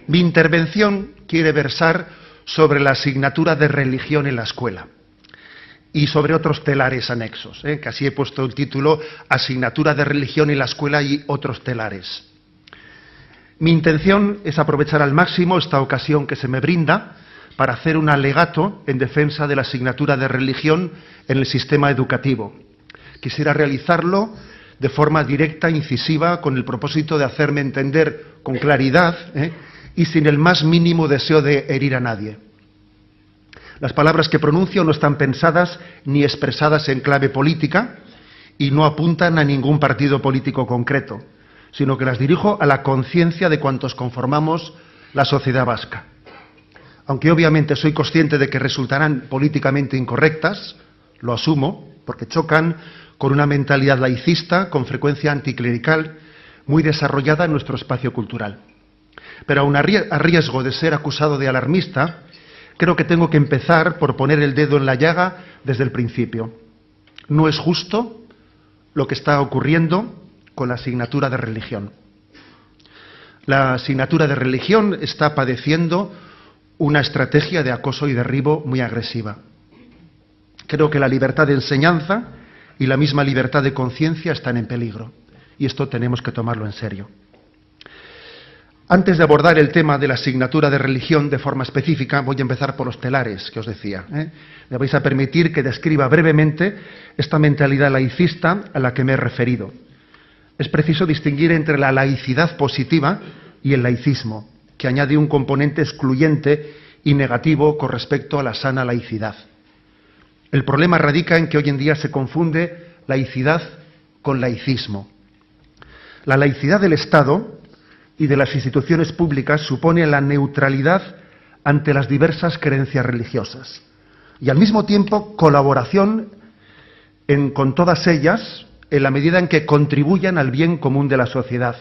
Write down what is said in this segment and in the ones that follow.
Mi intervención quiere versar sobre la asignatura de religión en la escuela y sobre otros telares anexos, que así he puesto el título: Asignatura de religión en la escuela y otros telares. Mi intención es aprovechar al máximo esta ocasión que se me brinda para hacer un alegato en defensa de la asignatura de religión en el sistema educativo. Quisiera realizarlo de forma directa, incisiva, con el propósito de hacerme entender con claridad y sin el más mínimo deseo de herir a nadie. Las palabras que pronuncio no están pensadas ni expresadas en clave política y no apuntan a ningún partido político concreto, sino que las dirijo a la conciencia de cuantos conformamos la sociedad vasca. Aunque obviamente soy consciente de que resultarán políticamente incorrectas, lo asumo, porque chocan con una mentalidad laicista, con frecuencia anticlerical, muy desarrollada en nuestro espacio cultural. Pero aun a riesgo de ser acusado de alarmista, creo que tengo que empezar por poner el dedo en la llaga desde el principio. No es justo lo que está ocurriendo con la asignatura de religión. La asignatura de religión está padeciendo una estrategia de acoso y derribo muy agresiva. Creo que la libertad de enseñanza y la misma libertad de conciencia están en peligro, y esto tenemos que tomarlo en serio. Antes de abordar el tema de la asignatura de religión de forma específica, voy a empezar por los telares que os decía. Me vais a permitir que describa brevemente esta mentalidad laicista a la que me he referido. Es preciso distinguir entre la laicidad positiva y el laicismo, que añade un componente excluyente y negativo con respecto a la sana laicidad. El problema radica en que hoy en día se confunde laicidad con laicismo. La laicidad del Estado y de las instituciones públicas supone la neutralidad ante las diversas creencias religiosas y al mismo tiempo colaboración con todas ellas en la medida en que contribuyan al bien común de la sociedad.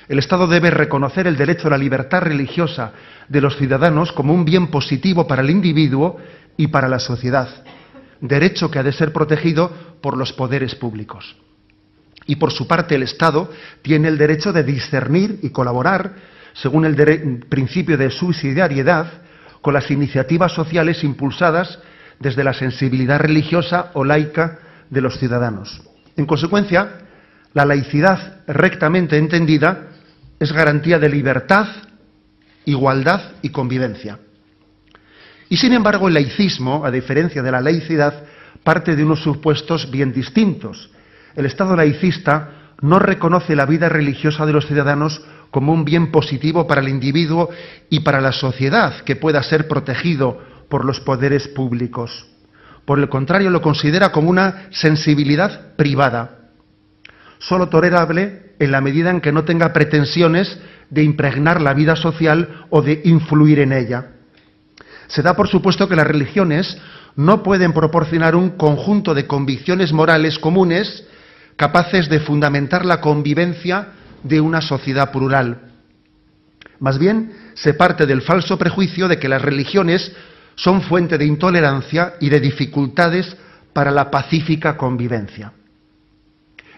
El Estado debe reconocer el derecho a la libertad religiosa de los ciudadanos como un bien positivo para el individuo y para la sociedad, derecho que ha de ser protegido por los poderes públicos. Y por su parte el Estado tiene el derecho de discernir y colaborar, según el principio de subsidiariedad, con las iniciativas sociales impulsadas desde la sensibilidad religiosa o laica de los ciudadanos. En consecuencia, la laicidad rectamente entendida es garantía de libertad, igualdad y convivencia. Y sin embargo, el laicismo, a diferencia de la laicidad, parte de unos supuestos bien distintos. El Estado laicista no reconoce la vida religiosa de los ciudadanos como un bien positivo para el individuo y para la sociedad que pueda ser protegido por los poderes públicos. Por el contrario, lo considera como una sensibilidad privada, solo tolerable en la medida en que no tenga pretensiones de impregnar la vida social o de influir en ella. Se da por supuesto que las religiones no pueden proporcionar un conjunto de convicciones morales comunes capaces de fundamentar la convivencia de una sociedad plural. Más bien, se parte del falso prejuicio de que las religiones son fuente de intolerancia y de dificultades para la pacífica convivencia.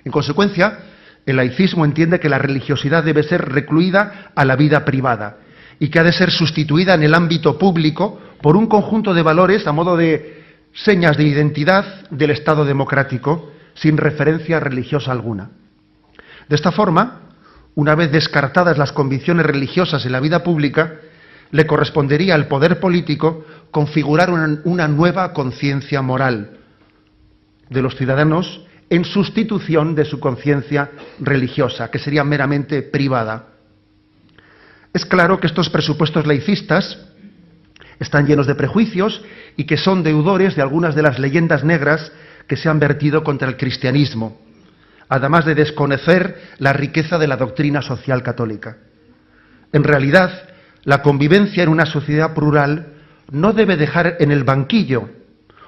En consecuencia, el laicismo entiende que la religiosidad debe ser recluida a la vida privada y que ha de ser sustituida en el ámbito público por un conjunto de valores a modo de señas de identidad del Estado democrático, sin referencia religiosa alguna. De esta forma, una vez descartadas las convicciones religiosas en la vida pública, le correspondería al poder político configurar una nueva conciencia moral de los ciudadanos en sustitución de su conciencia religiosa, que sería meramente privada. Es claro que estos presupuestos laicistas están llenos de prejuicios y que son deudores de algunas de las leyendas negras que se han vertido contra el cristianismo, además de desconocer la riqueza de la doctrina social católica. En realidad, la convivencia en una sociedad plural no debe dejar en el banquillo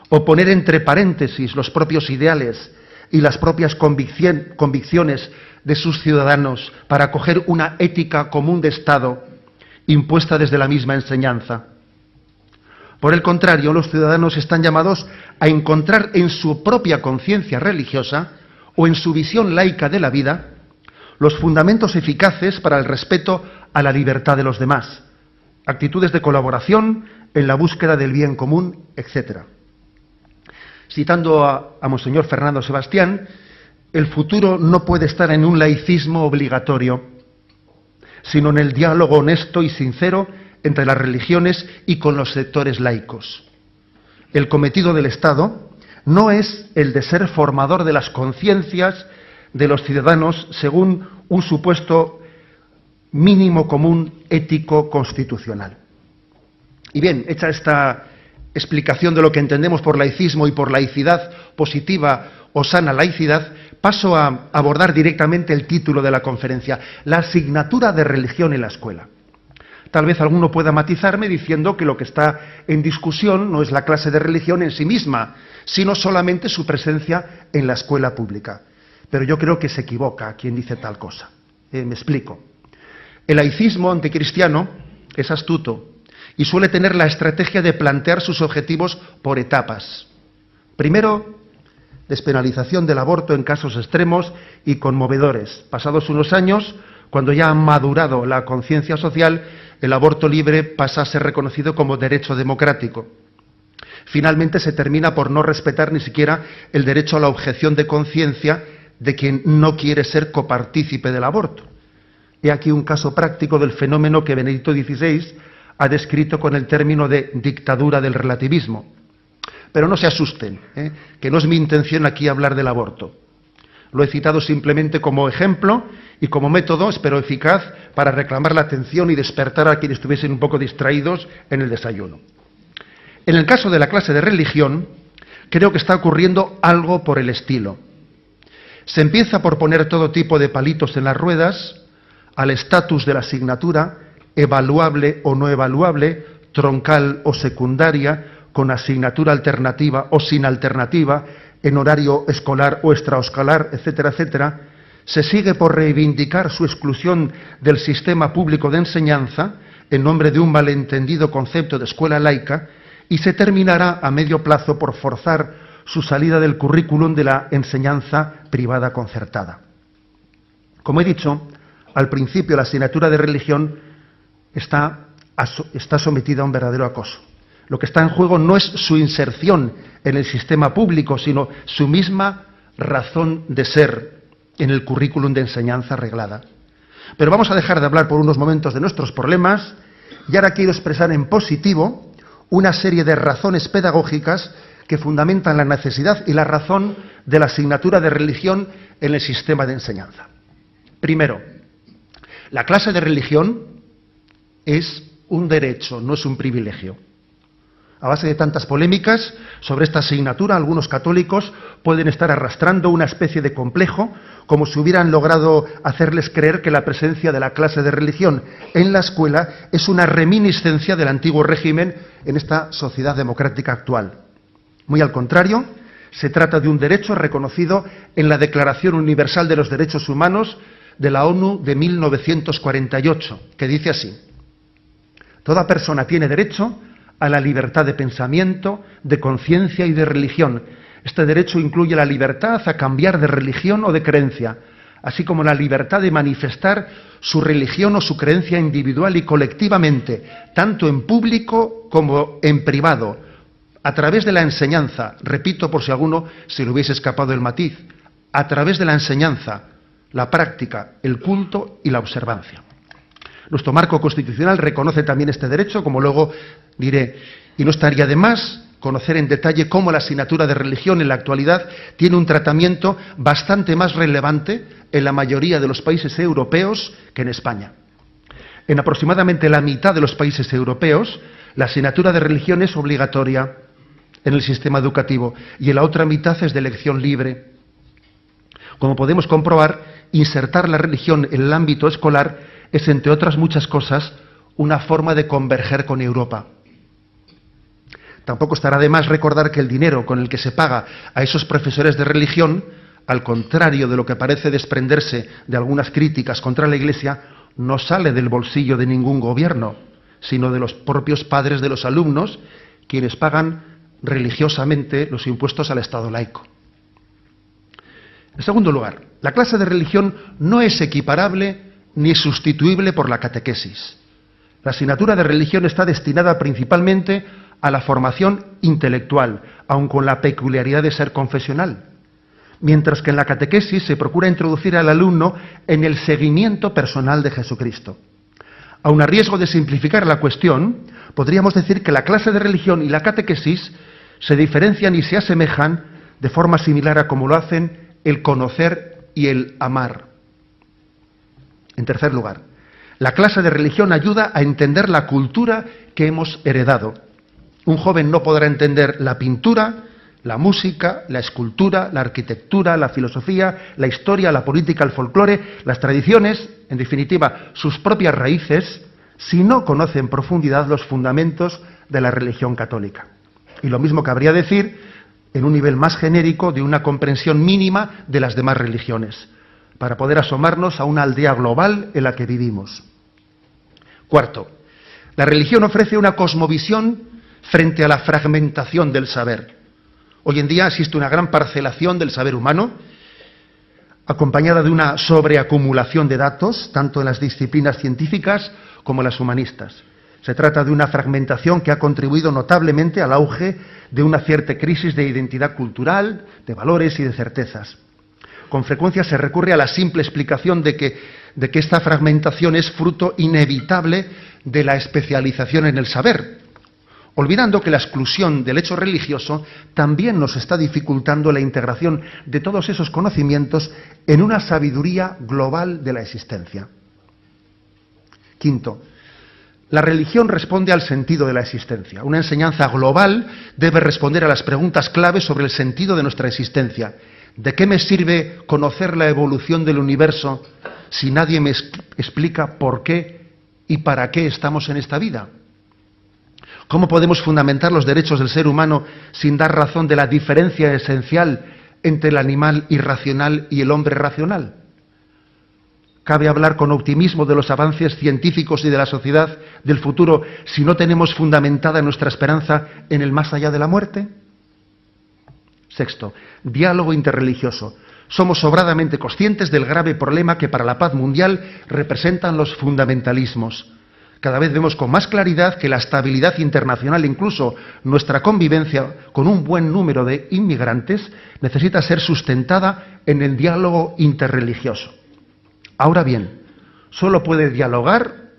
o poner entre paréntesis los propios ideales y las propias convicciones de sus ciudadanos para acoger una ética común de Estado impuesta desde la misma enseñanza. Por el contrario, los ciudadanos están llamados a encontrar en su propia conciencia religiosa o en su visión laica de la vida los fundamentos eficaces para el respeto a la libertad de los demás, actitudes de colaboración en la búsqueda del bien común, etc. Citando a Monseñor Fernando Sebastián, el futuro no puede estar en un laicismo obligatorio, sino en el diálogo honesto y sincero entre las religiones y con los sectores laicos. El cometido del Estado no es el de ser formador de las conciencias de los ciudadanos según un supuesto mínimo común ético constitucional. Y bien, hecha esta explicación de lo que entendemos por laicismo y por laicidad positiva o sana laicidad, paso a abordar directamente el título de la conferencia, la asignatura de religión en la escuela. Tal vez alguno pueda matizarme diciendo que lo que está en discusión no es la clase de religión en sí misma, sino solamente su presencia en la escuela pública. Pero yo creo que se equivoca quien dice tal cosa. Me explico. El laicismo anticristiano es astuto y suele tener la estrategia de plantear sus objetivos por etapas. Primero, despenalización del aborto en casos extremos y conmovedores. Pasados unos años, cuando ya ha madurado la conciencia social, el aborto libre pasa a ser reconocido como derecho democrático. Finalmente se termina por no respetar ni siquiera el derecho a la objeción de conciencia de quien no quiere ser copartícipe del aborto. He aquí un caso práctico del fenómeno que Benedicto XVI ha descrito con el término de dictadura del relativismo. Pero no se asusten, que no es mi intención aquí hablar del aborto. Lo he citado simplemente como ejemplo y como método, espero eficaz, para reclamar la atención y despertar a quienes estuviesen un poco distraídos en el desayuno. En el caso de la clase de religión, creo que está ocurriendo algo por el estilo. Se empieza por poner todo tipo de palitos en las ruedas al estatus de la asignatura, evaluable o no evaluable, troncal o secundaria, con asignatura alternativa o sin alternativa, en horario escolar o extraescolar, etcétera, etcétera. Se sigue por reivindicar su exclusión del sistema público de enseñanza en nombre de un malentendido concepto de escuela laica y se terminará a medio plazo por forzar su salida del currículum de la enseñanza privada concertada. Como he dicho, al principio la asignatura de religión está sometida a un verdadero acoso. Lo que está en juego no es su inserción en el sistema público, sino su misma razón de ser en el currículum de enseñanza reglada. Pero vamos a dejar de hablar por unos momentos de nuestros problemas y ahora quiero expresar en positivo una serie de razones pedagógicas que fundamentan la necesidad y la razón de la asignatura de religión en el sistema de enseñanza. Primero, la clase de religión es un derecho, no es un privilegio. A base de tantas polémicas sobre esta asignatura, algunos católicos pueden estar arrastrando una especie de complejo, como si hubieran logrado hacerles creer que la presencia de la clase de religión en la escuela es una reminiscencia del antiguo régimen en esta sociedad democrática actual. Muy al contrario, se trata de un derecho reconocido en la Declaración Universal de los Derechos Humanos de la ONU de 1948, que dice así: toda persona tiene derecho a la libertad de pensamiento, de conciencia y de religión. Este derecho incluye la libertad a cambiar de religión o de creencia, así como la libertad de manifestar su religión o su creencia individual y colectivamente, tanto en público como en privado, a través de la enseñanza. Repito por si alguno se le hubiese escapado el matiz: a través de la enseñanza, la práctica, el culto y la observancia. Nuestro marco constitucional reconoce también este derecho, como luego diré, y no estaría de más conocer en detalle cómo la asignatura de religión en la actualidad tiene un tratamiento bastante más relevante en la mayoría de los países europeos que en España. En aproximadamente la mitad de los países europeos, la asignatura de religión es obligatoria en el sistema educativo y en la otra mitad es de elección libre. Como podemos comprobar, insertar la religión en el ámbito escolar es, entre otras muchas cosas, una forma de converger con Europa. Tampoco estará de más recordar que el dinero con el que se paga a esos profesores de religión, al contrario de lo que parece desprenderse de algunas críticas contra la Iglesia, no sale del bolsillo de ningún gobierno, sino de los propios padres de los alumnos, quienes pagan religiosamente los impuestos al Estado laico. En segundo lugar, la clase de religión no es equiparable ni sustituible por la catequesis. La asignatura de religión está destinada principalmente a la formación intelectual, aun con la peculiaridad de ser confesional, mientras que en la catequesis se procura introducir al alumno en el seguimiento personal de Jesucristo. Aun a riesgo de simplificar la cuestión, podríamos decir que la clase de religión y la catequesis se diferencian y se asemejan de forma similar a como lo hacen el conocer y el amar. En tercer lugar, la clase de religión ayuda a entender la cultura que hemos heredado. Un joven no podrá entender la pintura, la música, la escultura, la arquitectura, la filosofía, la historia, la política, el folclore, las tradiciones, en definitiva, sus propias raíces, si no conoce en profundidad los fundamentos de la religión católica. Y lo mismo cabría decir, en un nivel más genérico, de una comprensión mínima de las demás religiones, para poder asomarnos a una aldea global en la que vivimos. Cuarto, la religión ofrece una cosmovisión frente a la fragmentación del saber. Hoy en día existe una gran parcelación del saber humano, acompañada de una sobreacumulación de datos, tanto en las disciplinas científicas como en las humanistas. Se trata de una fragmentación que ha contribuido notablemente al auge de una cierta crisis de identidad cultural, de valores y de certezas. Con frecuencia se recurre a la simple explicación de que esta fragmentación es fruto inevitable de la especialización en el saber, olvidando que la exclusión del hecho religioso también nos está dificultando la integración de todos esos conocimientos en una sabiduría global de la existencia. Quinto, la religión responde al sentido de la existencia. Una enseñanza global debe responder a las preguntas claves sobre el sentido de nuestra existencia. ¿De qué me sirve conocer la evolución del universo si nadie me explica por qué y para qué estamos en esta vida? ¿Cómo podemos fundamentar los derechos del ser humano sin dar razón de la diferencia esencial entre el animal irracional y el hombre racional? ¿Cabe hablar con optimismo de los avances científicos y de la sociedad del futuro si no tenemos fundamentada nuestra esperanza en el más allá de la muerte? Sexto, diálogo interreligioso. Somos sobradamente conscientes del grave problema que para la paz mundial representan los fundamentalismos. Cada vez vemos con más claridad que la estabilidad internacional, incluso nuestra convivencia con un buen número de inmigrantes, necesita ser sustentada en el diálogo interreligioso. Ahora bien, solo puede dialogar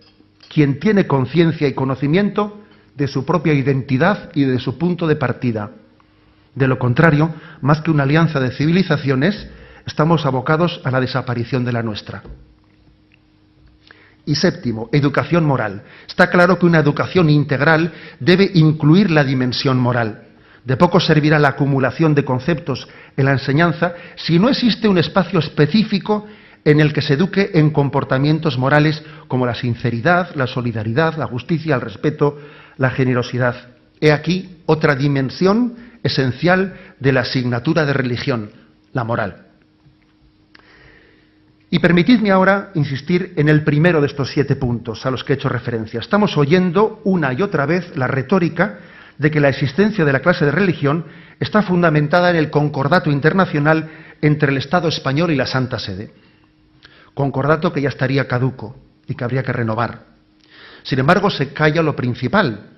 quien tiene conciencia y conocimiento de su propia identidad y de su punto de partida. De lo contrario, más que una alianza de civilizaciones, estamos abocados a la desaparición de la nuestra. Y séptimo, educación moral. Está claro que una educación integral debe incluir la dimensión moral. De poco servirá la acumulación de conceptos en la enseñanza si no existe un espacio específico en el que se eduque en comportamientos morales como la sinceridad, la solidaridad, la justicia, el respeto, la generosidad. He aquí otra dimensión esencial de la asignatura de religión, la moral. Y permitidme ahora insistir en el primero de estos 7 puntos a los que he hecho referencia. Estamos oyendo una y otra vez la retórica de que la existencia de la clase de religión está fundamentada en el concordato internacional entre el Estado español y la Santa Sede. Concordato que ya estaría caduco y que habría que renovar. Sin embargo, se calla lo principal.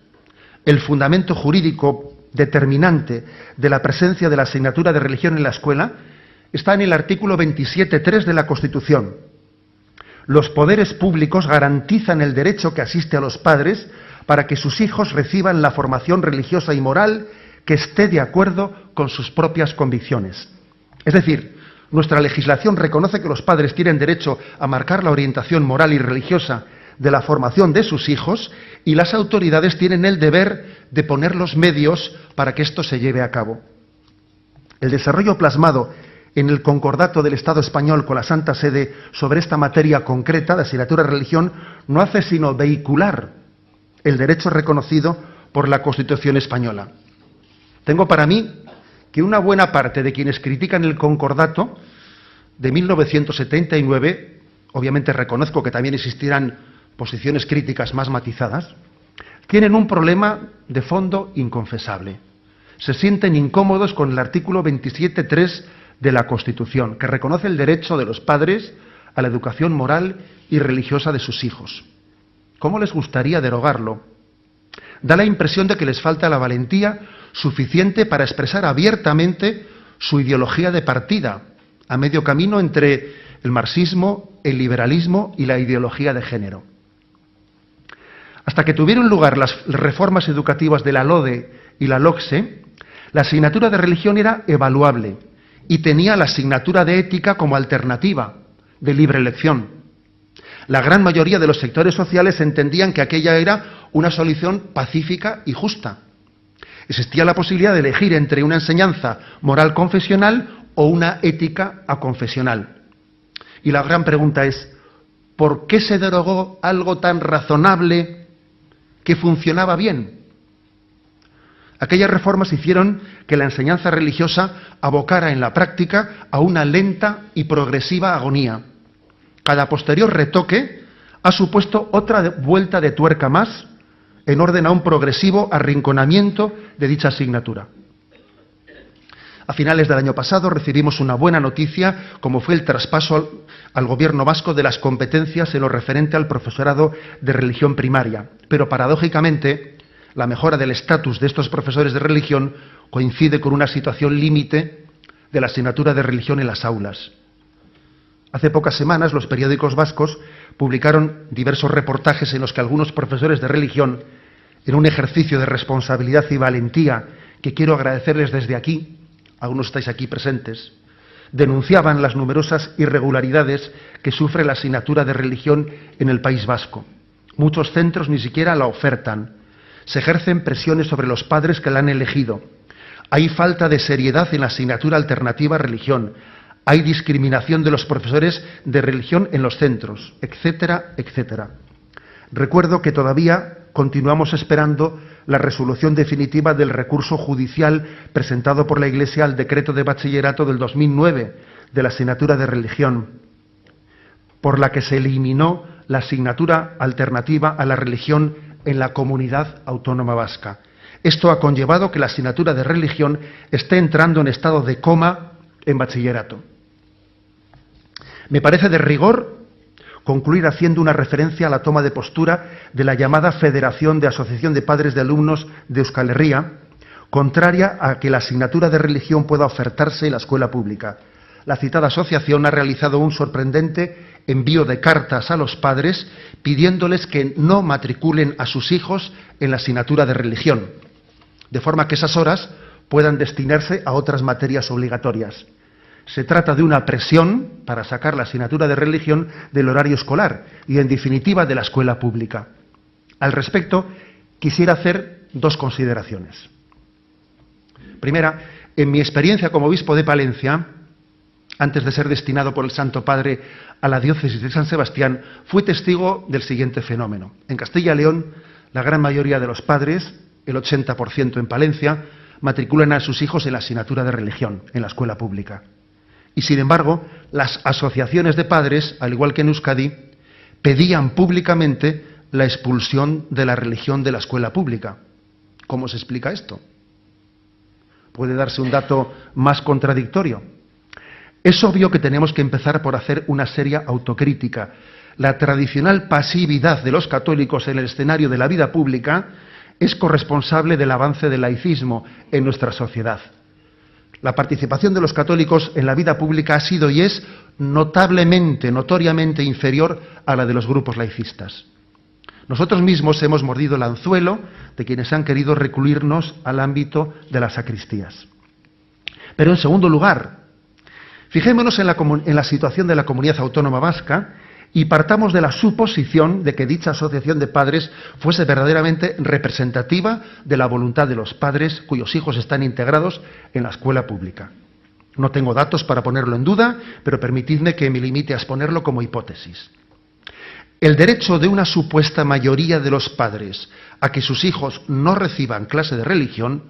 El fundamento jurídico determinante de la presencia de la asignatura de religión en la escuela está en el artículo 27.3 de la Constitución. Los poderes públicos garantizan el derecho que asiste a los padres para que sus hijos reciban la formación religiosa y moral que esté de acuerdo con sus propias convicciones. Es decir, nuestra legislación reconoce que los padres tienen derecho a marcar la orientación moral y religiosa de la formación de sus hijos y las autoridades tienen el deber de poner los medios para que esto se lleve a cabo. El desarrollo plasmado en el concordato del Estado español con la Santa Sede sobre esta materia concreta de asignatura de religión no hace sino vehicular el derecho reconocido por la Constitución española. Tengo para mí que una buena parte de quienes critican el concordato de 1979, obviamente reconozco que también existirán posiciones críticas más matizadas, tienen un problema de fondo inconfesable. Se sienten incómodos con el artículo 27.3 de la Constitución, que reconoce el derecho de los padres a la educación moral y religiosa de sus hijos. ¿Cómo les gustaría derogarlo? Da la impresión de que les falta la valentía suficiente para expresar abiertamente su ideología de partida, a medio camino entre el marxismo, el liberalismo y la ideología de género. Hasta que tuvieron lugar las reformas educativas de la LODE y la LOCSE, la asignatura de religión era evaluable y tenía la asignatura de ética como alternativa, de libre elección. La gran mayoría de los sectores sociales entendían que aquella era una solución pacífica y justa. Existía la posibilidad de elegir entre una enseñanza moral confesional o una ética aconfesional. Y la gran pregunta es, ¿por qué se derogó algo tan razonable que funcionaba bien? Aquellas reformas hicieron que la enseñanza religiosa abocara en la práctica a una lenta y progresiva agonía. Cada posterior retoque ha supuesto otra vuelta de tuerca más en orden a un progresivo arrinconamiento de dicha asignatura. A finales del año pasado recibimos una buena noticia, como fue el traspaso al gobierno vasco de las competencias en lo referente al profesorado de religión primaria. Pero paradójicamente, la mejora del estatus de estos profesores de religión coincide con una situación límite de la asignatura de religión en las aulas. Hace pocas semanas los periódicos vascos publicaron diversos reportajes en los que algunos profesores de religión, en un ejercicio de responsabilidad y valentía que quiero agradecerles desde aquí, algunos estáis aquí presentes, denunciaban las numerosas irregularidades que sufre la asignatura de religión en el País Vasco. Muchos centros ni siquiera la ofertan. Se ejercen presiones sobre los padres que la han elegido. Hay falta de seriedad en la asignatura alternativa religión. Hay discriminación de los profesores de religión en los centros, etcétera, etcétera. Recuerdo que todavía continuamos esperando la resolución definitiva del recurso judicial presentado por la Iglesia al decreto de bachillerato del 2009 de la asignatura de religión, por la que se eliminó la asignatura alternativa a la religión en la comunidad autónoma vasca. Esto ha conllevado que la asignatura de religión esté entrando en estado de coma en bachillerato. Me parece de rigor concluir haciendo una referencia a la toma de postura de la llamada Federación de Asociación de Padres de Alumnos de Euskal Herria, contraria a que la asignatura de religión pueda ofertarse en la escuela pública. La citada asociación ha realizado un sorprendente envío de cartas a los padres pidiéndoles que no matriculen a sus hijos en la asignatura de religión, de forma que esas horas puedan destinarse a otras materias obligatorias. Se trata de una presión para sacar la asignatura de religión del horario escolar y, en definitiva, de la escuela pública. Al respecto, quisiera hacer dos consideraciones. Primera, en mi experiencia como obispo de Palencia, antes de ser destinado por el Santo Padre a la diócesis de San Sebastián, fui testigo del siguiente fenómeno. En Castilla y León, la gran mayoría de los padres, el 80% en Palencia, matriculan a sus hijos en la asignatura de religión, en la escuela pública. Y sin embargo, las asociaciones de padres, al igual que en Euskadi, pedían públicamente la expulsión de la religión de la escuela pública. ¿Cómo se explica esto? ¿Puede darse un dato más contradictorio? Es obvio que tenemos que empezar por hacer una seria autocrítica. La tradicional pasividad de los católicos en el escenario de la vida pública es corresponsable del avance del laicismo en nuestra sociedad. La participación de los católicos en la vida pública ha sido y es notoriamente inferior a la de los grupos laicistas. Nosotros mismos hemos mordido el anzuelo de quienes han querido recluirnos al ámbito de las sacristías. Pero en segundo lugar, fijémonos en la situación de la comunidad autónoma vasca y partamos de la suposición de que dicha asociación de padres fuese verdaderamente representativa de la voluntad de los padres cuyos hijos están integrados en la escuela pública. No tengo datos para ponerlo en duda, pero permitidme que me limite a exponerlo como hipótesis. El derecho de una supuesta mayoría de los padres a que sus hijos no reciban clase de religión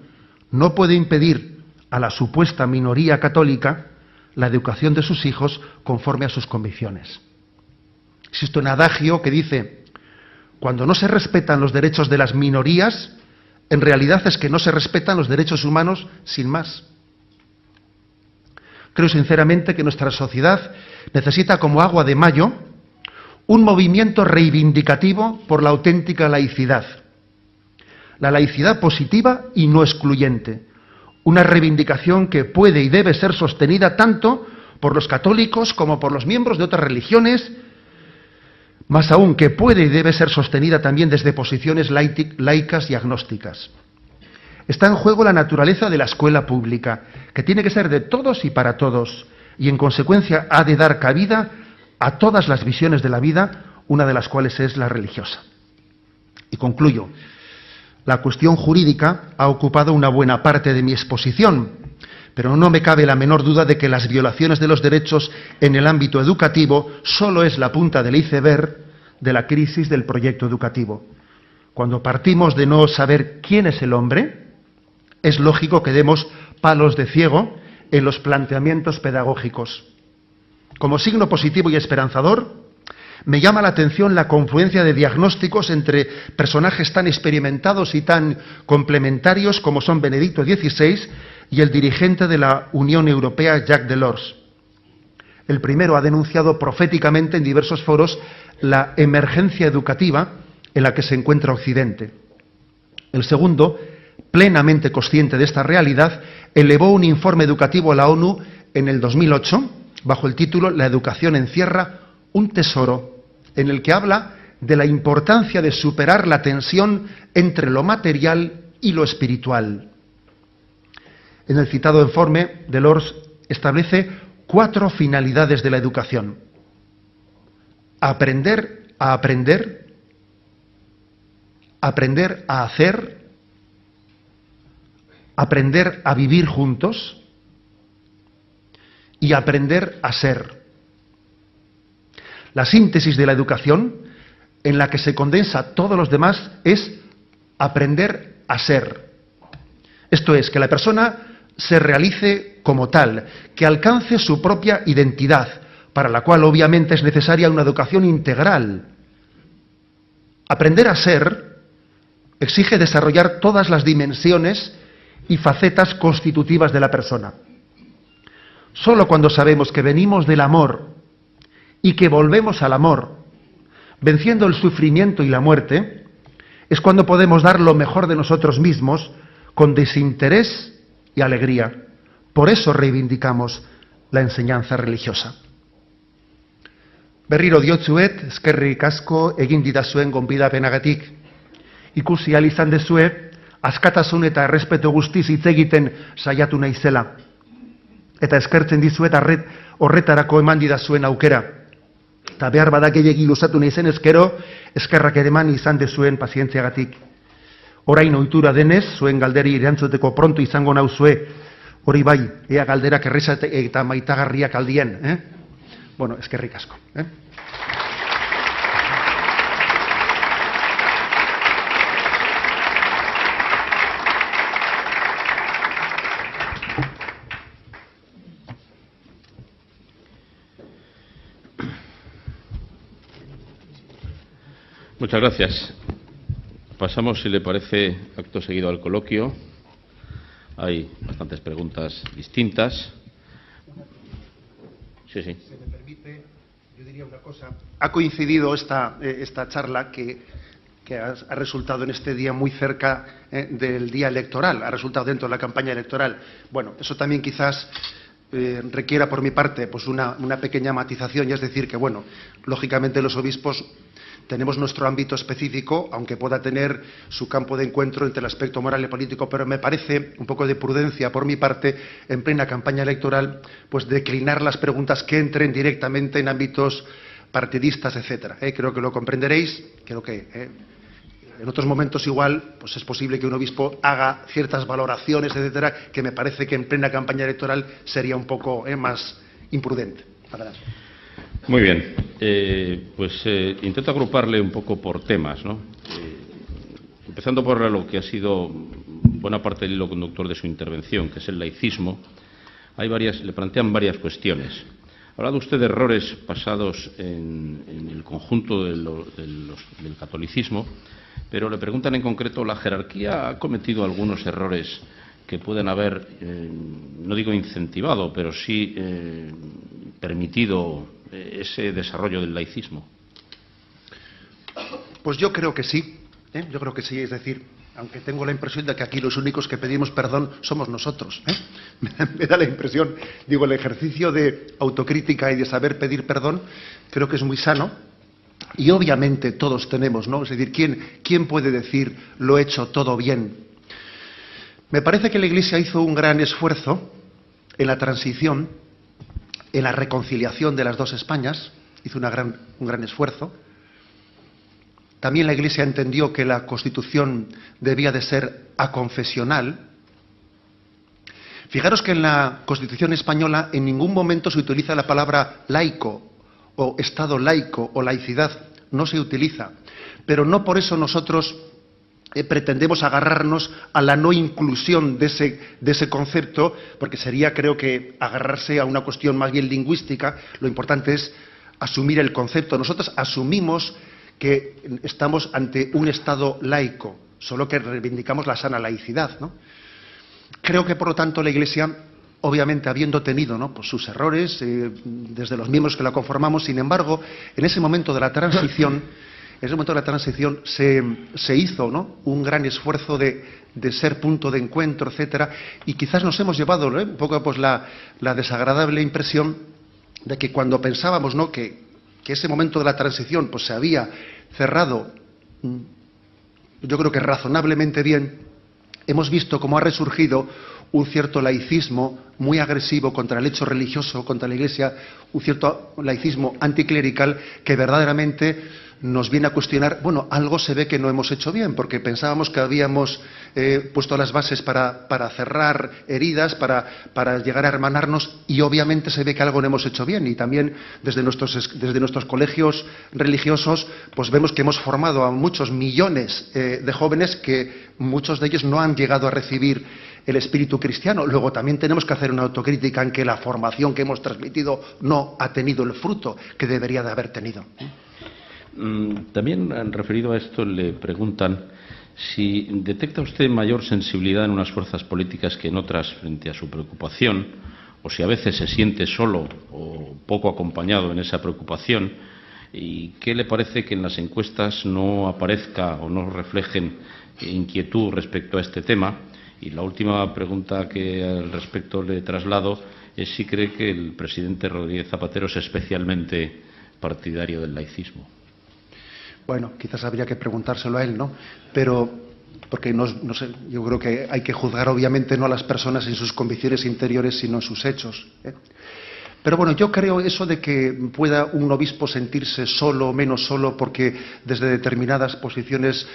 no puede impedir a la supuesta minoría católica la educación de sus hijos conforme a sus convicciones. Existe un adagio que dice, cuando no se respetan los derechos de las minorías, en realidad es que no se respetan los derechos humanos sin más. Creo sinceramente que nuestra sociedad necesita como agua de mayo un movimiento reivindicativo por la auténtica laicidad. La laicidad positiva y no excluyente. Una reivindicación que puede y debe ser sostenida tanto por los católicos como por los miembros de otras religiones, más aún que puede y debe ser sostenida también desde posiciones laicas y agnósticas. Está en juego la naturaleza de la escuela pública, que tiene que ser de todos y para todos, y en consecuencia ha de dar cabida a todas las visiones de la vida, una de las cuales es la religiosa. Y concluyo. La cuestión jurídica ha ocupado una buena parte de mi exposición, pero no me cabe la menor duda de que las violaciones de los derechos en el ámbito educativo solo es la punta del iceberg de la crisis del proyecto educativo. Cuando partimos de no saber quién es el hombre, es lógico que demos palos de ciego en los planteamientos pedagógicos. Como signo positivo y esperanzador, me llama la atención la confluencia de diagnósticos entre personajes tan experimentados y tan complementarios como son Benedicto XVI y el dirigente de la Unión Europea, Jacques Delors. El primero ha denunciado proféticamente en diversos foros la emergencia educativa en la que se encuentra Occidente. El segundo, plenamente consciente de esta realidad, elevó un informe educativo a la ONU en el 2008, bajo el título La educación encierra un tesoro, en el que habla de la importancia de superar la tensión entre lo material y lo espiritual. En el citado informe, Delors establece 4 finalidades de la educación: aprender a aprender, aprender a hacer, aprender a vivir juntos y aprender a ser. La síntesis de la educación, en la que se condensa todos los demás, es aprender a ser. Esto es, que la persona se realice como tal, que alcance su propia identidad, para la cual obviamente es necesaria una educación integral. Aprender a ser exige desarrollar todas las dimensiones y facetas constitutivas de la persona. Solo cuando sabemos que venimos del amor y que volvemos al amor, venciendo el sufrimiento y la muerte, es cuando podemos dar lo mejor de nosotros mismos con desinterés y alegría. Por eso reivindicamos la enseñanza religiosa. Berriro diotzuet, eskerrik asko egin didazuen gonbidapenagatik. Ikusi ahal izan dezue, askatasun eta errespetu guztiz hitz egiten saiatu naizela. Eta eskertzen dizuet horretarako eman didazuen aukera. Eta behar bada gehiegi luzatu naizen ezkero, eskerrak ere eman izan dezuen pazientziagatik. Orain ohitura denez, zuen galderi erantzuteko pronto izango nauzue, hori bai, ea galderak errezate eta maitagarriak aldien. Bueno, eskerrik asko. Muchas gracias. Pasamos, si le parece, acto seguido al coloquio. Hay bastantes preguntas distintas. Sí. Si me permite, yo diría una cosa. Ha coincidido esta charla que ha resultado en este día muy cerca del día electoral, ha resultado dentro de la campaña electoral. Bueno, eso también quizás requiera por mi parte pues una pequeña matización, y es decir que, bueno, lógicamente los obispos tenemos nuestro ámbito específico, aunque pueda tener su campo de encuentro entre el aspecto moral y político, pero me parece un poco de prudencia por mi parte, en plena campaña electoral, pues declinar las preguntas que entren directamente en ámbitos partidistas, etcétera. Creo que lo comprenderéis. Creo que en otros momentos igual pues es posible que un obispo haga ciertas valoraciones, etcétera, que me parece que en plena campaña electoral sería un poco más imprudente. Adelante. Muy bien, intento agruparle un poco por temas, ¿no? Empezando por lo que ha sido buena parte del hilo conductor de su intervención, que es el laicismo. Le plantean varias cuestiones. Ha hablado usted de errores pasados en el conjunto del catolicismo, pero le preguntan en concreto, ¿la jerarquía ha cometido algunos errores que pueden haber, no digo incentivado, pero sí permitido ese desarrollo del laicismo? Pues yo creo que sí, yo creo que sí, es decir, aunque tengo la impresión de que aquí los únicos que pedimos perdón somos nosotros. Me da la impresión, digo, el ejercicio de autocrítica y de saber pedir perdón creo que es muy sano y obviamente todos tenemos, ¿no? Es decir, ¿quién puede decir lo he hecho todo bien? Me parece que la Iglesia hizo un gran esfuerzo en la transición, en la reconciliación de las dos Españas, hizo un gran esfuerzo. También la Iglesia entendió que la Constitución debía de ser aconfesional. Fijaros que en la Constitución española en ningún momento se utiliza la palabra laico o Estado laico o laicidad, no se utiliza. Pero no por eso nosotros pretendemos agarrarnos a la no inclusión de ese concepto, porque sería, creo que, agarrarse a una cuestión más bien lingüística. Lo importante es asumir el concepto. Nosotros asumimos que estamos ante un Estado laico, solo que reivindicamos la sana laicidad, ¿no? Creo que, por lo tanto, la Iglesia, obviamente habiendo tenido, ¿no?, pues sus errores, desde los miembros que la conformamos, sin embargo, en ese momento de la transición, se hizo, ¿no?, un gran esfuerzo de ser punto de encuentro, etcétera, y quizás nos hemos llevado, ¿no?, un poco pues la desagradable impresión de que cuando pensábamos, ¿no?, que ese momento de la transición pues se había cerrado, yo creo que razonablemente bien, hemos visto cómo ha resurgido un cierto laicismo muy agresivo contra el hecho religioso, contra la Iglesia, un cierto laicismo anticlerical que verdaderamente nos viene a cuestionar, bueno, algo se ve que no hemos hecho bien, porque pensábamos que habíamos puesto las bases para cerrar heridas, para llegar a hermanarnos, y obviamente se ve que algo no hemos hecho bien. Y también desde nuestros colegios religiosos, pues vemos que hemos formado a muchos millones de jóvenes que muchos de ellos no han llegado a recibir el espíritu cristiano. Luego también tenemos que hacer una autocrítica en que la formación que hemos transmitido no ha tenido el fruto que debería de haber tenido. También referido a esto le preguntan si detecta usted mayor sensibilidad en unas fuerzas políticas que en otras frente a su preocupación, o si a veces se siente solo o poco acompañado en esa preocupación, y qué le parece que en las encuestas no aparezca o no reflejen inquietud respecto a este tema. Y la última pregunta que al respecto le traslado es si cree que el presidente Rodríguez Zapatero es especialmente partidario del laicismo. Bueno, quizás habría que preguntárselo a él, ¿no? Pero, porque no sé, yo creo que hay que juzgar obviamente no a las personas en sus convicciones interiores, sino en sus hechos, ¿eh? Pero bueno, yo creo eso de que pueda un obispo sentirse solo o menos solo porque desde determinadas posiciones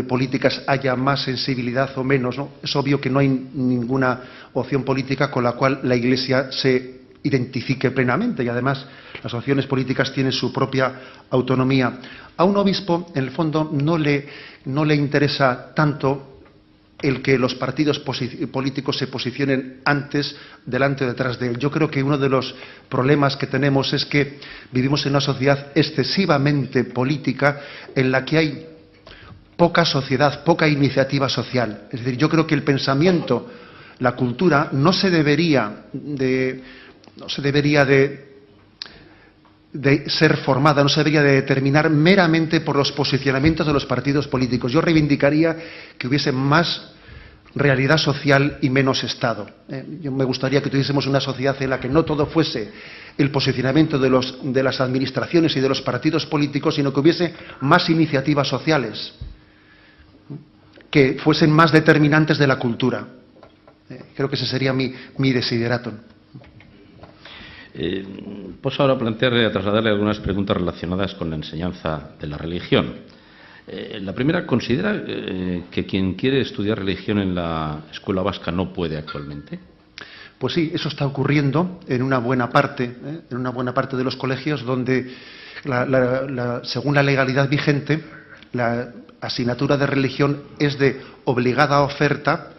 políticas haya más sensibilidad o menos, ¿no? Es obvio que no hay ninguna opción política con la cual la Iglesia se identifique plenamente, y además las opciones políticas tienen su propia autonomía. A un obispo, en el fondo, no le interesa tanto el que los partidos políticos se posicionen antes, delante o detrás de él. Yo creo que uno de los problemas que tenemos es que vivimos en una sociedad excesivamente política en la que hay poca sociedad, poca iniciativa social. Es decir, yo creo que el pensamiento, la cultura, no se debería de ser formada, no se debería de determinar meramente por los posicionamientos de los partidos políticos. Yo reivindicaría que hubiese más realidad social y menos Estado. Yo me gustaría que tuviésemos una sociedad en la que no todo fuese el posicionamiento de las administraciones y de los partidos políticos, sino que hubiese más iniciativas sociales, que fuesen más determinantes de la cultura. Creo que ese sería mi desideratum. Pues ahora trasladarle algunas preguntas relacionadas con la enseñanza de la religión. La primera, ¿considera que quien quiere estudiar religión en la escuela vasca no puede actualmente? Pues sí, eso está ocurriendo en una buena parte de los colegios donde, según la legalidad vigente, la asignatura de religión es de obligada oferta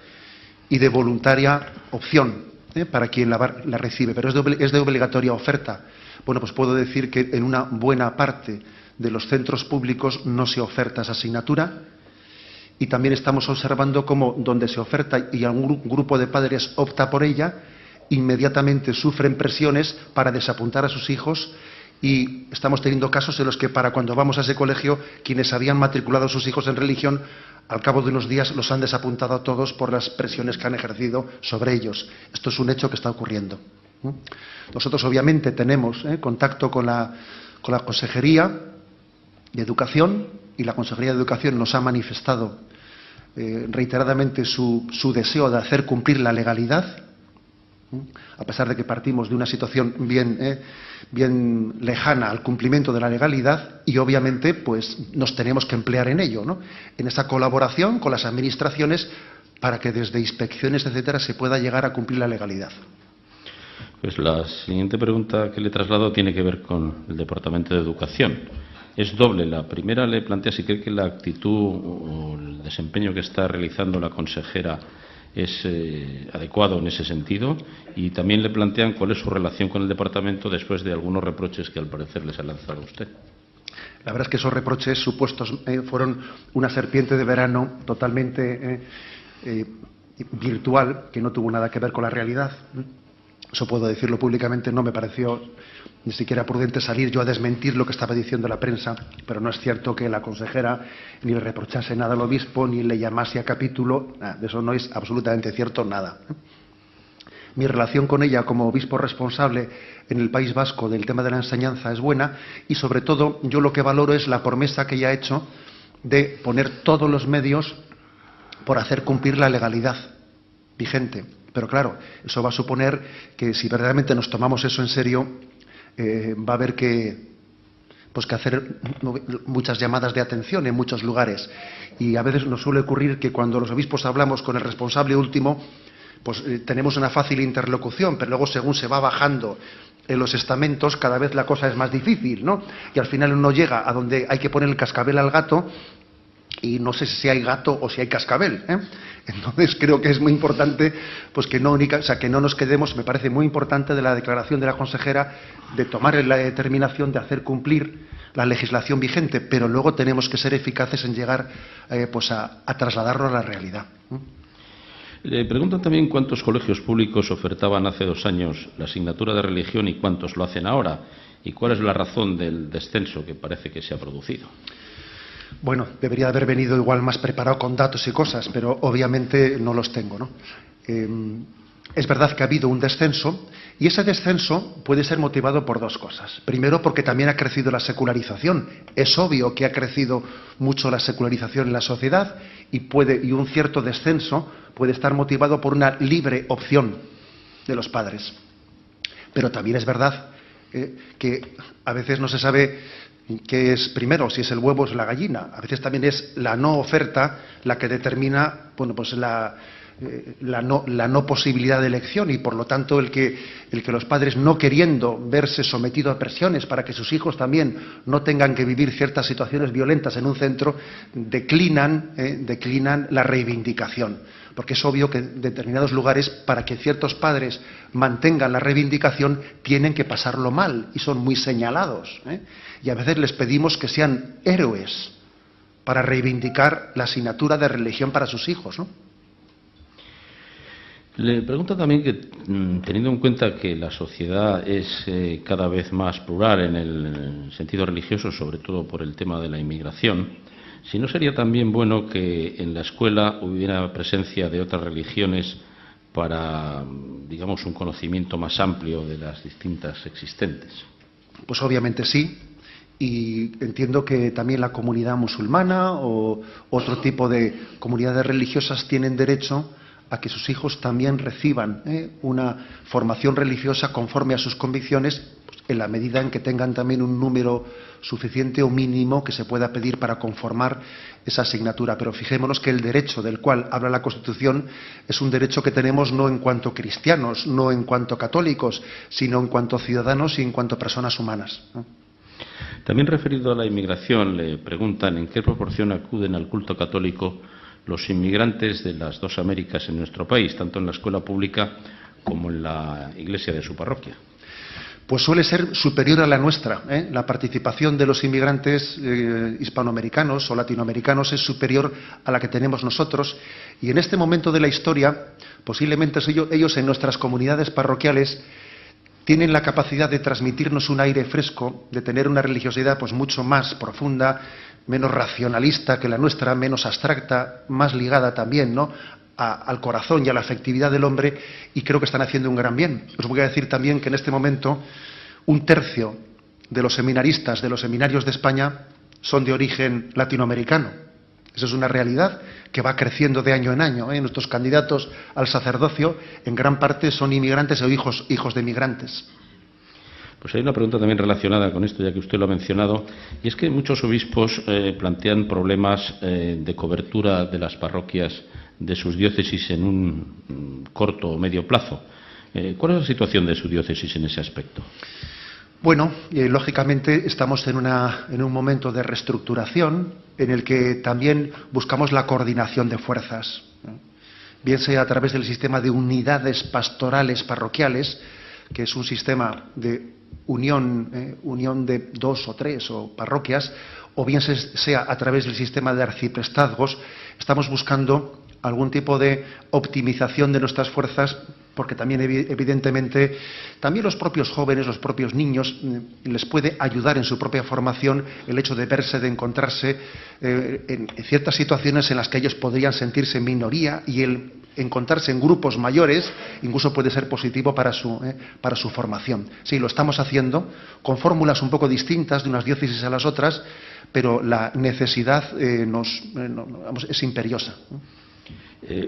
y de voluntaria opción para quien la recibe, pero es de obligatoria oferta. Bueno, pues puedo decir que en una buena parte de los centros públicos no se oferta esa asignatura y también estamos observando cómo donde se oferta y algún grupo de padres opta por ella, inmediatamente sufren presiones para desapuntar a sus hijos, y estamos teniendo casos en los que para cuando vamos a ese colegio, quienes habían matriculado a sus hijos en religión, al cabo de unos días los han desapuntado a todos por las presiones que han ejercido sobre ellos. Esto es un hecho que está ocurriendo. Nosotros obviamente tenemos contacto con la Consejería de Educación, y la Consejería de Educación nos ha manifestado reiteradamente su deseo de hacer cumplir la legalidad, a pesar de que partimos de una situación bien lejana al cumplimiento de la legalidad, y obviamente pues nos tenemos que emplear en ello, ¿no? En esa colaboración con las administraciones para que desde inspecciones, etcétera, se pueda llegar a cumplir la legalidad. Pues la siguiente pregunta que le traslado tiene que ver con el Departamento de Educación. Es doble. La primera le plantea si cree que la actitud o el desempeño que está realizando la consejera es adecuado en ese sentido, y también le plantean cuál es su relación con el departamento después de algunos reproches que al parecer les ha lanzado a usted. La verdad es que esos reproches supuestos fueron una serpiente de verano totalmente virtual, que no tuvo nada que ver con la realidad. Eso puedo decirlo públicamente. No me pareció ni siquiera prudente salir yo a desmentir lo que estaba diciendo la prensa, pero no es cierto que la consejera ni le reprochase nada al obispo, ni le llamase a capítulo. De eso no es absolutamente cierto nada. Mi relación con ella como obispo responsable en el País Vasco del tema de la enseñanza es buena, y sobre todo yo lo que valoro es la promesa que ella ha hecho de poner todos los medios por hacer cumplir la legalidad vigente. Pero claro, eso va a suponer que si verdaderamente nos tomamos eso en serio, va a haber que hacer muchas llamadas de atención en muchos lugares. Y a veces nos suele ocurrir que cuando los obispos hablamos con el responsable último, pues tenemos una fácil interlocución, pero luego según se va bajando en los estamentos, cada vez la cosa es más difícil, ¿no? Y al final uno llega a donde hay que poner el cascabel al gato, y no sé si hay gato o si hay cascabel, ¿eh? Entonces creo que es muy importante pues que no nos quedemos. Me parece muy importante de la declaración de la consejera de tomar la determinación de hacer cumplir la legislación vigente, pero luego tenemos que ser eficaces en llegar a trasladarlo a la realidad. Le preguntan también cuántos colegios públicos ofertaban hace 2 años la asignatura de religión y cuántos lo hacen ahora, y cuál es la razón del descenso que parece que se ha producido. Bueno, debería haber venido igual más preparado con datos y cosas, pero obviamente no los tengo, ¿no? Es verdad que ha habido un descenso, y ese descenso puede ser motivado por 2 cosas. Primero, porque también ha crecido la secularización. Es obvio que ha crecido mucho la secularización en la sociedad, y un cierto descenso puede estar motivado por una libre opción de los padres. Pero también es verdad que a veces no se sabe qué es primero, si es el huevo o es la gallina. A veces también es la no oferta la que determina, bueno, pues la no posibilidad de elección, y por lo tanto el que los padres, no queriendo verse sometidos a presiones para que sus hijos también no tengan que vivir ciertas situaciones violentas en un centro, declinan la reivindicación. Porque es obvio que en determinados lugares, para que ciertos padres mantengan la reivindicación, tienen que pasarlo mal, y son muy señalados, y a veces les pedimos que sean héroes para reivindicar la asignatura de religión para sus hijos, ¿no? Le pregunto también que, teniendo en cuenta que la sociedad es cada vez más plural en el sentido religioso, sobre todo por el tema de la inmigración, si no sería también bueno que en la escuela hubiera presencia de otras religiones para, digamos, un conocimiento más amplio de las distintas existentes. Pues obviamente sí, y entiendo que también la comunidad musulmana o otro tipo de comunidades religiosas tienen derecho a que sus hijos también reciban una formación religiosa conforme a sus convicciones, pues, en la medida en que tengan también un número suficiente o mínimo que se pueda pedir para conformar esa asignatura. Pero fijémonos que el derecho del cual habla la Constitución es un derecho que tenemos no en cuanto cristianos, no en cuanto católicos, sino en cuanto ciudadanos y en cuanto personas humanas, ¿no? También referido a la inmigración, le preguntan en qué proporción acuden al culto católico los inmigrantes de las 2 Américas en nuestro país, tanto en la escuela pública como en la iglesia de su parroquia. pues suele ser superior a la nuestra, ¿eh? La participación de los inmigrantes hispanoamericanos o latinoamericanos es superior a la que tenemos nosotros, y en este momento de la historia, posiblemente ellos en nuestras comunidades parroquiales tienen la capacidad de transmitirnos un aire fresco, de tener una religiosidad pues mucho más profunda, menos racionalista que la nuestra, menos abstracta, más ligada también, ¿no?, al corazón y a la afectividad del hombre, y creo que están haciendo un gran bien. Os voy a decir también que en este momento 1/3 de los seminaristas de los seminarios de España son de origen latinoamericano. Eso es una realidad que va creciendo de año en año, ¿eh? Nuestros candidatos al sacerdocio en gran parte son inmigrantes o hijos de inmigrantes. Pues hay una pregunta también relacionada con esto, ya que usted lo ha mencionado, y es que muchos obispos plantean problemas de cobertura de las parroquias de sus diócesis en un corto o medio plazo. ¿Cuál es la situación de su diócesis en ese aspecto? Bueno, lógicamente estamos en un momento de reestructuración en el que también buscamos la coordinación de fuerzas, ¿no? Bien sea a través del sistema de unidades pastorales parroquiales, que es un sistema de unión de 2 o 3 o parroquias, o bien sea a través del sistema de arciprestazgos. Estamos buscando algún tipo de optimización de nuestras fuerzas, porque también evidentemente también los propios jóvenes, los propios niños, les puede ayudar en su propia formación el hecho de verse, de encontrarse en ciertas situaciones en las que ellos podrían sentirse en minoría, y el encontrarse en grupos mayores incluso puede ser positivo para su formación. Sí, lo estamos haciendo con fórmulas un poco distintas de unas diócesis a las otras, pero la necesidad es imperiosa.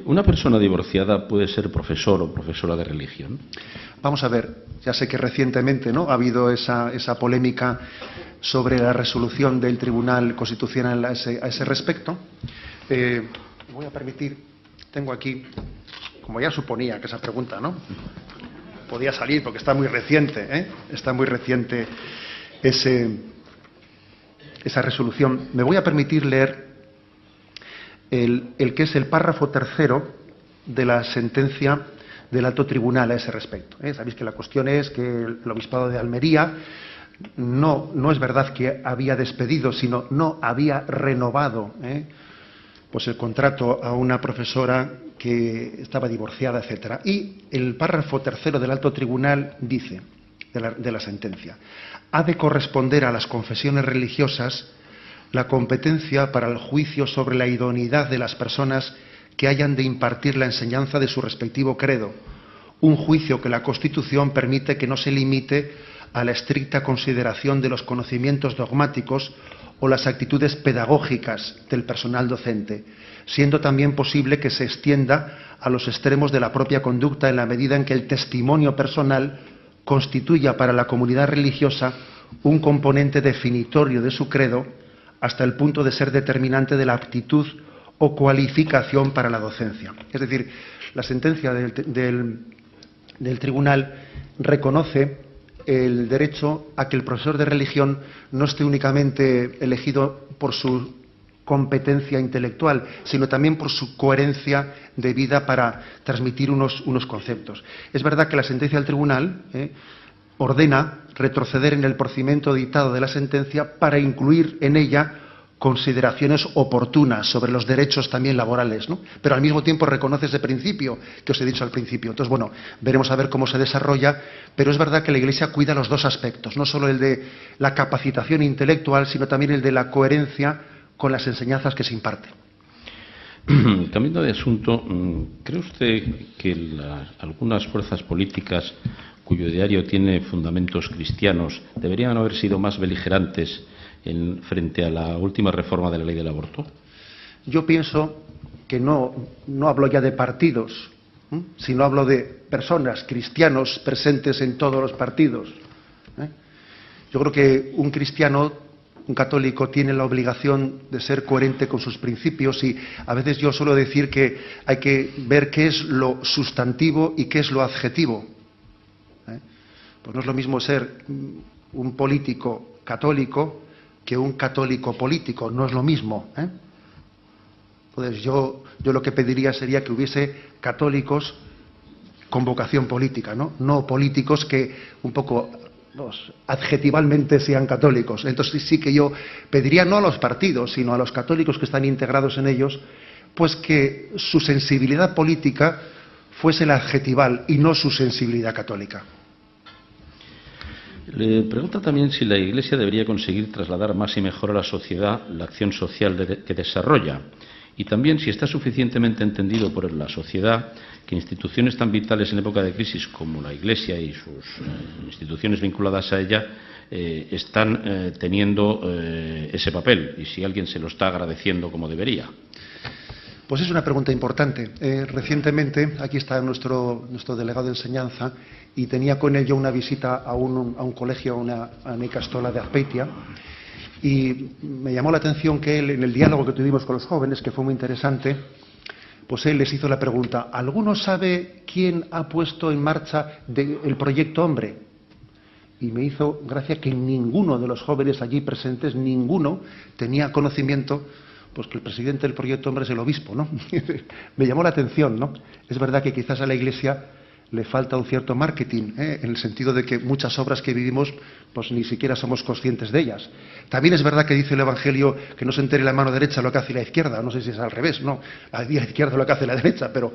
¿Una persona divorciada puede ser profesor o profesora de religión? Vamos a ver, ya sé que recientemente, ¿no?, ha habido esa polémica sobre la resolución del Tribunal Constitucional a ese respecto. Voy a permitir, tengo aquí, como ya suponía que esa pregunta, ¿no?, podía salir porque está muy reciente, está muy reciente esa resolución. Me voy a permitir leer el que es el párrafo 3º de la sentencia del Alto Tribunal a ese respecto. Sabéis que la cuestión es que el Obispado de Almería no es verdad que había despedido, sino no había renovado pues el contrato a una profesora que estaba divorciada, etcétera. Y el párrafo 3º del Alto Tribunal dice, de la sentencia: ha de corresponder a las confesiones religiosas la competencia para el juicio sobre la idoneidad de las personas que hayan de impartir la enseñanza de su respectivo credo, un juicio que la Constitución permite que no se limite a la estricta consideración de los conocimientos dogmáticos o las actitudes pedagógicas del personal docente, siendo también posible que se extienda a los extremos de la propia conducta en la medida en que el testimonio personal constituya para la comunidad religiosa un componente definitorio de su credo, hasta el punto de ser determinante de la aptitud o cualificación para la docencia. Es decir, la sentencia del tribunal reconoce el derecho a que el profesor de religión no esté únicamente elegido por su competencia intelectual, sino también por su coherencia de vida para transmitir unos conceptos. Es verdad que la sentencia del tribunal ordena retroceder en el procedimiento dictado de la sentencia para incluir en ella consideraciones oportunas sobre los derechos también laborales, ¿no? Pero al mismo tiempo reconoce ese principio que os he dicho al principio. Entonces, bueno, veremos a ver cómo se desarrolla, pero es verdad que la Iglesia cuida los dos aspectos, no solo el de la capacitación intelectual, sino también el de la coherencia con las enseñanzas que se imparten. Cambiando de asunto, ¿cree usted que algunas fuerzas políticas cuyo ideario tiene fundamentos cristianos deberían haber sido más beligerantes frente a la última reforma de la ley del aborto? Yo pienso que no hablo ya de partidos, sino hablo de personas, cristianos presentes en todos los partidos. Yo creo que un cristiano, un católico, tiene la obligación de ser coherente con sus principios, y a veces yo suelo decir que hay que ver qué es lo sustantivo y qué es lo adjetivo. Pues no es lo mismo ser un político católico que un católico político, no es lo mismo. Entonces yo lo que pediría sería que hubiese católicos con vocación política, no políticos que un poco adjetivalmente sean católicos. Entonces sí que yo pediría no a los partidos, sino a los católicos que están integrados en ellos, pues que su sensibilidad política fuese la adjetival y no su sensibilidad católica. Le pregunta también si la Iglesia debería conseguir trasladar más y mejor a la sociedad la acción social que desarrolla, y también si está suficientemente entendido por la sociedad que instituciones tan vitales en época de crisis como la Iglesia y sus instituciones vinculadas a ella están teniendo ese papel, y si alguien se lo está agradeciendo como debería. Pues es una pregunta importante. Recientemente, aquí está nuestro delegado de enseñanza, y tenía con él yo una visita a un colegio, a una Ikastola de Azpeitia, y me llamó la atención que él, en el diálogo que tuvimos con los jóvenes, que fue muy interesante, pues él les hizo la pregunta: ¿alguno sabe quién ha puesto en marcha el proyecto Hombre? Y me hizo gracia que ninguno de los jóvenes allí presentes, ninguno tenía conocimiento, pues que el presidente del proyecto Hombre es el obispo, ¿no? Me llamó la atención, ¿no? Es verdad que quizás a la Iglesia le falta un cierto marketing, en el sentido de que muchas obras que vivimos, pues ni siquiera somos conscientes de ellas. También es verdad que dice el Evangelio que no se entere la mano derecha lo que hace la izquierda. No sé si es al revés, no, la izquierda lo que hace la derecha, pero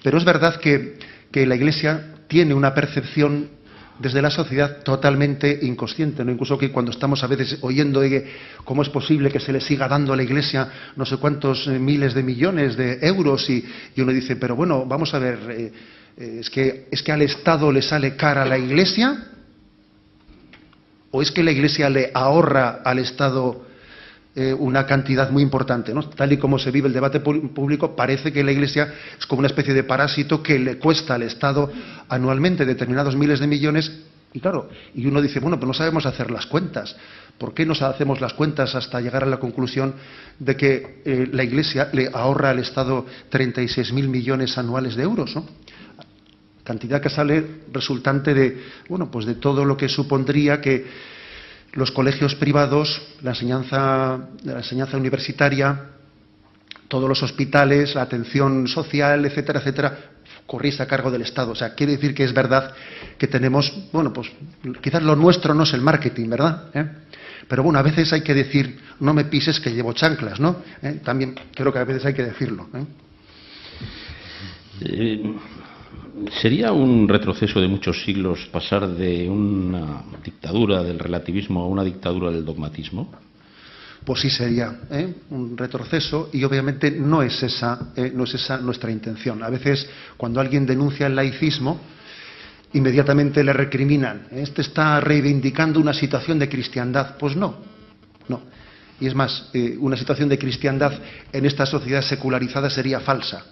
es verdad que la Iglesia tiene una percepción desde la sociedad totalmente inconsciente, ¿no? Incluso que cuando estamos a veces oyendo de cómo es posible que se le siga dando a la Iglesia no sé cuántos miles de millones de euros, y uno dice, pero bueno, vamos a ver, ¿es que al Estado le sale cara a la Iglesia? ¿O es que la Iglesia le ahorra al Estado una cantidad muy importante, ¿no? Tal y como se vive el debate público, parece que la Iglesia es como una especie de parásito que le cuesta al Estado anualmente determinados miles de millones. Y claro, y uno dice, bueno, pues no sabemos hacer las cuentas. ¿Por qué no hacemos las cuentas hasta llegar a la conclusión de que la Iglesia le ahorra al Estado 36.000 millones anuales de euros, ¿no? Cantidad que sale resultante de, bueno, pues de todo lo que supondría que los colegios privados, la enseñanza universitaria, todos los hospitales, la atención social, etcétera, etcétera, corriese a cargo del Estado. O sea, quiere decir que es verdad que tenemos, bueno, pues quizás lo nuestro no es el marketing, ¿verdad? Pero bueno, a veces hay que decir, no me pises que llevo chanclas, ¿no? También creo que a veces hay que decirlo. ¿Sería un retroceso de muchos siglos pasar de una dictadura del relativismo a una dictadura del dogmatismo? Pues sí sería un retroceso, y obviamente no es esa nuestra intención. A veces, cuando alguien denuncia el laicismo, inmediatamente le recriminan, este está reivindicando una situación de cristiandad. Pues no. Y es más, una situación de cristiandad en esta sociedad secularizada sería falsa.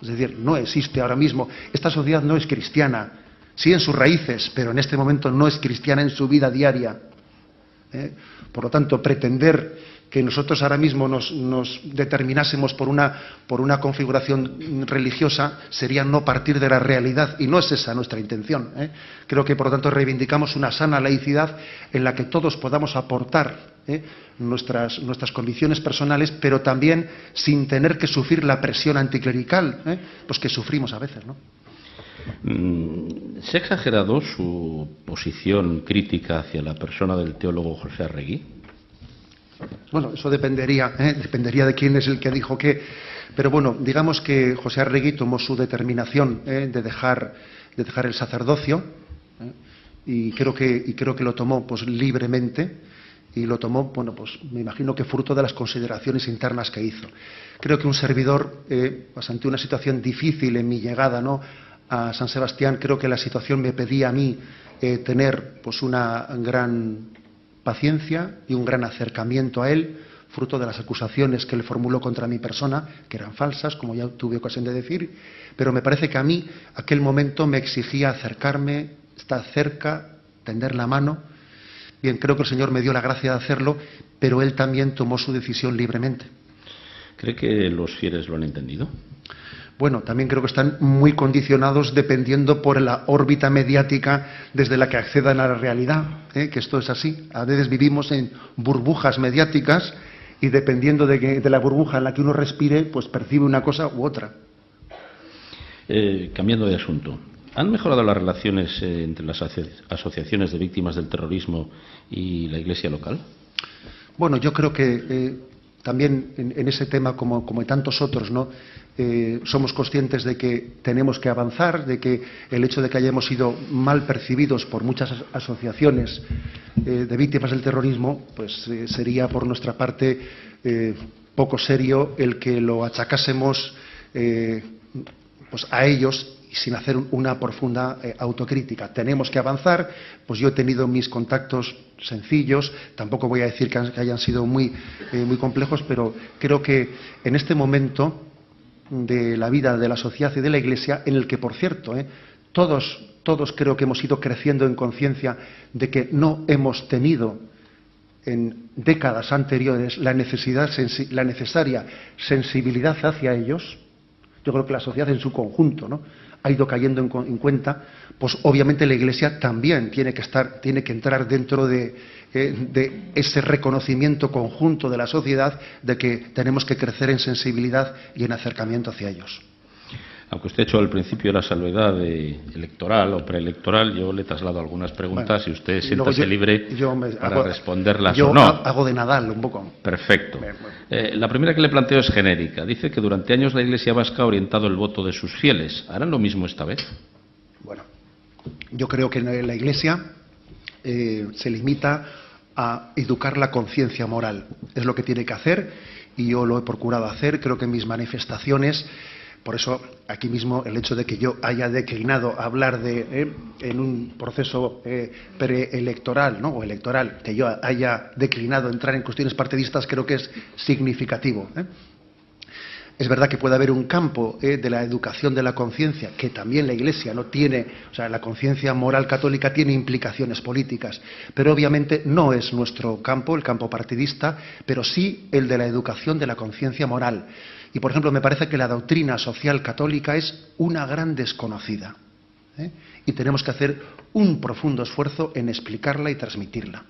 Es decir, no existe ahora mismo. Esta sociedad no es cristiana, sí en sus raíces, pero en este momento no es cristiana en su vida diaria. Por lo tanto, pretender que nosotros ahora mismo nos determinásemos por una configuración religiosa sería no partir de la realidad, y no es esa nuestra intención. Creo que, por lo tanto, reivindicamos una sana laicidad en la que todos podamos aportar nuestras convicciones personales, pero también sin tener que sufrir la presión anticlerical, pues que sufrimos a veces, ¿no? ¿Se ha exagerado su posición crítica hacia la persona del teólogo José Arregui? Bueno, eso dependería de quién es el que dijo qué, pero bueno, digamos que José Arregui tomó su determinación de dejar el sacerdocio, y creo que lo tomó pues libremente, y lo tomó, bueno, pues me imagino que fruto de las consideraciones internas que hizo. Creo que un servidor, pues ante una situación difícil en mi llegada, ¿no?, a San Sebastián, creo que la situación me pedía a mí tener pues una gran paciencia y un gran acercamiento a él, fruto de las acusaciones que él formuló contra mi persona, que eran falsas, como ya tuve ocasión de decir, pero me parece que a mí aquel momento me exigía acercarme, estar cerca, tender la mano. Bien, creo que el Señor me dio la gracia de hacerlo, pero él también tomó su decisión libremente. ¿Cree que los fieles lo han entendido? Bueno, también creo que están muy condicionados dependiendo por la órbita mediática desde la que accedan a la realidad, que esto es así. A veces vivimos en burbujas mediáticas y dependiendo de la burbuja en la que uno respire, pues percibe una cosa u otra. Cambiando de asunto, ¿Han mejorado las relaciones entre las asociaciones de víctimas del terrorismo y la Iglesia local? Bueno, yo creo que también en ese tema, como en tantos otros, ¿no? Somos conscientes de que tenemos que avanzar, de que el hecho de que hayamos sido mal percibidos por muchas asociaciones de víctimas del terrorismo, pues sería por nuestra parte poco serio el que lo achacásemos pues a ellos y sin hacer una profunda autocrítica. Tenemos que avanzar, pues yo he tenido mis contactos sencillos, tampoco voy a decir que hayan sido muy complejos, pero creo que en este momento de la vida de la sociedad y de la Iglesia, en el que, por cierto, todos creo que hemos ido creciendo en conciencia de que no hemos tenido en décadas anteriores la necesaria sensibilidad hacia ellos. Yo creo que la sociedad en su conjunto, ¿no?, ha ido cayendo en cuenta, pues obviamente la Iglesia también tiene que entrar dentro de ese reconocimiento conjunto de la sociedad de que tenemos que crecer en sensibilidad y en acercamiento hacia ellos. Aunque usted ha hecho al principio la salvedad de electoral o preelectoral, yo le traslado algunas preguntas y usted siéntase libre para responderlas o no. Yo hago de Nadal un poco. Perfecto. La primera que le planteo es genérica. Dice que durante años la Iglesia vasca ha orientado el voto de sus fieles. ¿Harán lo mismo esta vez? Bueno, yo creo que la Iglesia se limita a educar la conciencia moral. Es lo que tiene que hacer y yo lo he procurado hacer. Creo que en mis manifestaciones... Por eso, aquí mismo, el hecho de que yo haya declinado hablar en un proceso preelectoral, ¿no?, o electoral, que yo haya declinado entrar en cuestiones partidistas, creo que es significativo. Es verdad que puede haber un campo de la educación de la conciencia, que también la Iglesia no tiene, o sea, la conciencia moral católica tiene implicaciones políticas, pero obviamente no es nuestro campo, el campo partidista, pero sí el de la educación de la conciencia moral. Y, por ejemplo, me parece que la doctrina social católica es una gran desconocida, y tenemos que hacer un profundo esfuerzo en explicarla y transmitirla.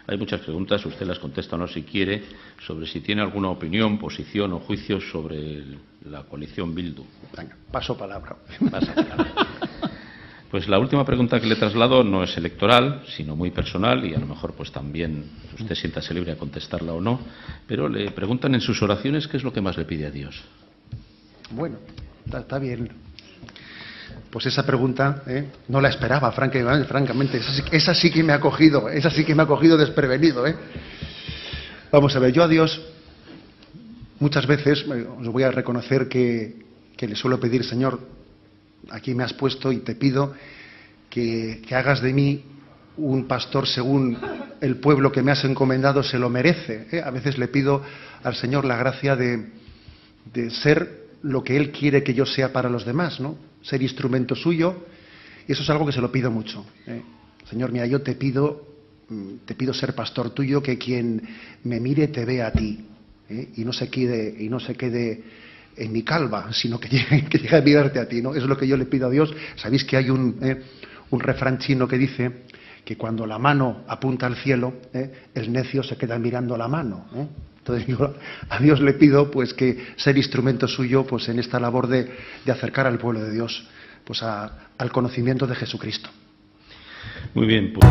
Hay muchas preguntas, usted las contesta o no si quiere, sobre si tiene alguna opinión, posición o juicio sobre la coalición Bildu. Venga, paso palabra. Pasa palabra. Pues la última pregunta que le traslado no es electoral, sino muy personal, y a lo mejor pues también usted siéntase libre a contestarla o no, pero le preguntan en sus oraciones qué es lo que más le pide a Dios. Bueno, está bien. Pues esa pregunta no la esperaba, francamente. Esa sí que me ha cogido, desprevenido. Vamos a ver, yo a Dios muchas veces os voy a reconocer que le suelo pedir: Señor, aquí me has puesto y te pido que hagas de mí un pastor según el pueblo que me has encomendado se lo merece. A veces le pido al Señor la gracia de ser lo que Él quiere que yo sea para los demás, ¿no? Ser instrumento suyo, y eso es algo que se lo pido mucho. Señor, mira, yo te pido ser pastor tuyo, que quien me mire te vea a ti, y no se quede en mi calva, sino que llegue a mirarte a ti, ¿no? Eso es lo que yo le pido a Dios. Sabéis que hay un refrán chino que dice que cuando la mano apunta al cielo, el necio se queda mirando la mano. Entonces yo a Dios le pido pues que ser instrumento suyo pues en esta labor de acercar al pueblo de Dios pues al conocimiento de Jesucristo. Muy bien. Pues...